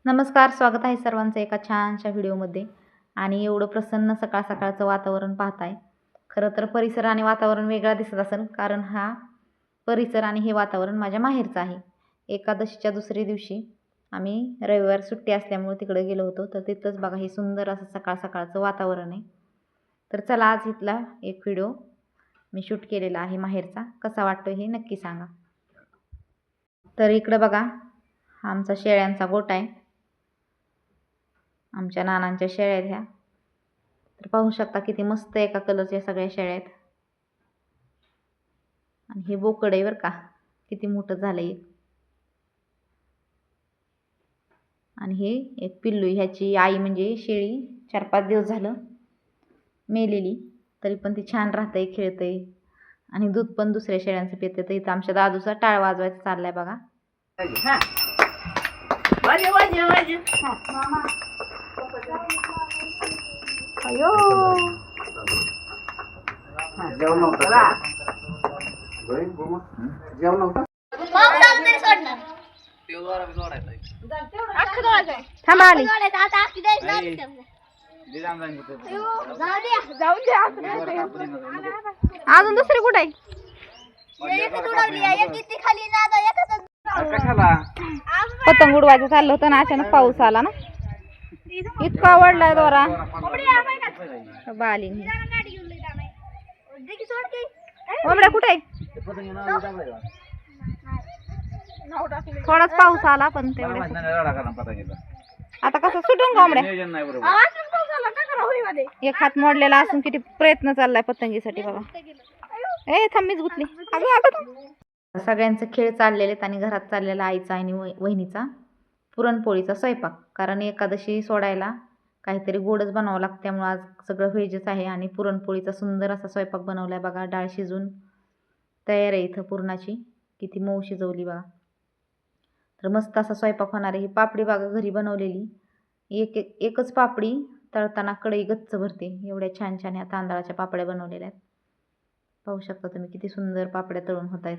नमस्कार, स्वागत आहे सर्वांचं एका छानशा व्हिडिओमध्ये. आणि एवढं प्रसन्न सकाळ सकाळचं वातावरण पाहताय. खरं तर परिसर आणि वातावरण वेगळा दिसत असेल, कारण हा परिसर आणि हे वातावरण माझ्या माहेरचं आहे. एकादशीच्या दुसऱ्या दिवशी आम्ही रविवार सुट्टी असल्यामुळे तिकडे गेलो होतो, तर तिथंच बघा हे सुंदर असं सकाळ सकाळचं वातावरण आहे. तर चला आज इथला एक व्हिडिओ मी शूट केलेला आहे माहेरचा. कसा वाटतो हे नक्की सांगा. तर इकडं बघा हा आमचा शेळ्यांचा गोठा आहे. आमच्या नानांच्या शेळ्या आहेत ह्या. तर पाहू शकता किती मस्त एका कलरच्या सगळ्या शेळ्या आहेत. आणि हे बोकड आहे बरं का, किती मोठं झालंय. आणि हे एक पिल्लू, ह्याची आई म्हणजे शेळी 4-5 दिवस झालं मेलेली, तरी पण ती छान राहतंय, खेळतंय आणि दूध पण दुसऱ्या शेळ्यांचं पिते. तर इथं आमच्या दादूचा टाळ वाजवायचा चाललाय बघा. अयो जेवण नव्हतं. थांबा आली. अजून दुसरी कुठे आहे? पतंग उडवायचं चाललं होतं ना, अचानक पाऊस आला ना, इतका आवडलाय दोरा. बाली कुठे? थोडाच पाऊस आला पण तेवढ्या. आता कसं सुटून कोंबड्या, एक हात मोडलेला असून किती प्रयत्न चाललाय पतंगीसाठी बघा. ए थांबीच गुतली. सगळ्यांचे खेळ चाललेले आहेत आणि घरात चाललेला आईचा आणि वहिनीचा पुरणपोळीचा स्वयंपाक. कारण एकादशी सोडायला काहीतरी गोडच बनावं लागतं, त्यामुळे आज सगळं व्हेजच आहे. आणि पुरणपोळीचा सुंदर असा स्वयंपाक बनवलाय बघा. डाळ शिजून तयार आहे इथं पुरणाची, किती मऊ शिजवली बघा. तर मस्त असा स्वयंपाक होणार आहे. ही पापडी बघा घरी बनवलेली, एकच पापडी तळताना कढई गच्च भरते. एवढ्या छान छान ह्या तांदळाच्या पापड्या बनवलेल्या आहेत. पाहू शकता तुम्ही किती सुंदर पापड्या तळून होत आहेत.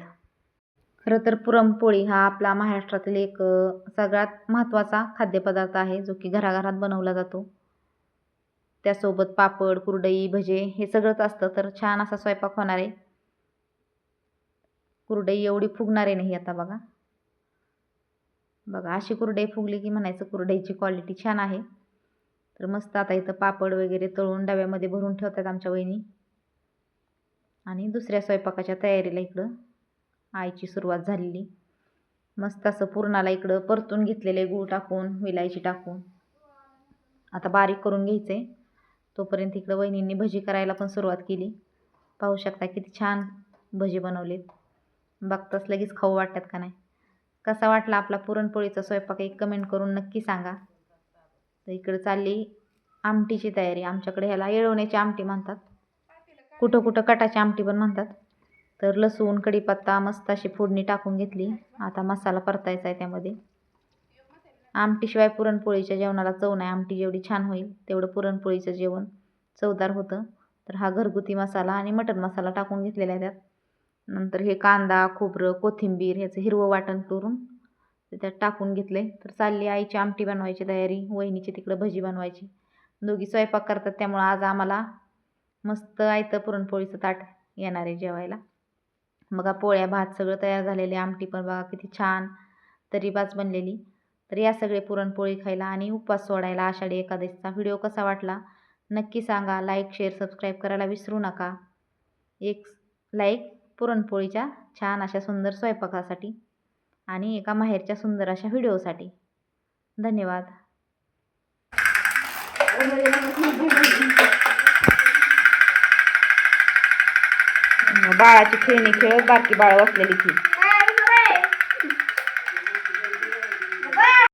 खरं तर पुरणपोळी हा आपला महाराष्ट्रातील एक सगळ्यात महत्त्वाचा खाद्यपदार्थ आहे, जो की घराघरात बनवला जातो. त्यासोबत पापड, कुरडई, भजे हे सगळंच असतं. तर छान असा स्वयंपाक होणार आहे. कुरडई एवढी फुगणारे नाही आता बघा. बघा अशी कुरडई फुगली की म्हणायचं कुरडईची क्वालिटी छान आहे. तर मस्त आता इथं पापड वगैरे तळून डब्यामध्ये भरून ठेवतात आमच्या वहिनी. आणि दुसऱ्या स्वयंपाकाच्या तयारीला इकडं आईची सुरुवात झालेली. मस्त असं पुरणाला इकडं परतून घेतलेले गूळ टाकून, विलायची टाकून आता बारीक करून घ्यायचे. तोपर्यंत इकडं वहिनींनी भजी करायला पण सुरुवात केली. पाहू शकता किती छान भजी बनवलेत. बघताच लगेच खाऊ वाटतात का नाही. कसा वाटला आपला पुरणपोळीचा स्वयंपाक एक कमेंट करून नक्की सांगा. तर इकडं चालली आमटीची तयारी. आमच्याकडे ह्याला येळवण्याची आमटी म्हणतात, कुठं कुठं कटाची आमटी पण म्हणतात. तर लसूण, कढीपत्ता मस्त अशी फोडणी टाकून घेतली. आता मसाला परतायचा आहे त्यामध्ये. आमटीशिवाय पुरणपोळीच्या जेवणाला चव नाही. आमटी जेवढी छान होईल तेवढं पुरणपोळीचं जेवण चवदार होतं. तर हा घरगुती मसाला आणि मटण मसाला टाकून घेतलेला आहे त्यात. नंतर हे कांदा, खोबरं, कोथिंबीर ह्याचं हिरवं वाटण करून त्यात टाकून घेतले. तर चालली आईची आमटी बनवायची तयारी, वहिनीची तिकडं भजी बनवायची. दोघी स्वयंपाक करतात, त्यामुळं आज आम्हाला मस्त आयतं पुरणपोळीचं ताट येणार आहे जेवायला. बघा पोळ्या, भात सगळं तयार झालेले. आमटी पण बघा किती छान तरीबाज बनलेली. तर या सगळे पुरणपोळी खायला आणि उपवास सोडायला आषाढी एकादशीचा. व्हिडिओ कसा वाटला नक्की सांगा. लाईक, शेअर, सबस्क्राईब करायला विसरू नका. एक लाईक पुरणपोळीच्या छान अशा सुंदर स्वयंपाकासाठी आणि एका माहेरच्या सुंदर अशा व्हिडिओसाठी. धन्यवाद. बाळाची खेळणी खेळत बारकी बाळ बसलेली ती.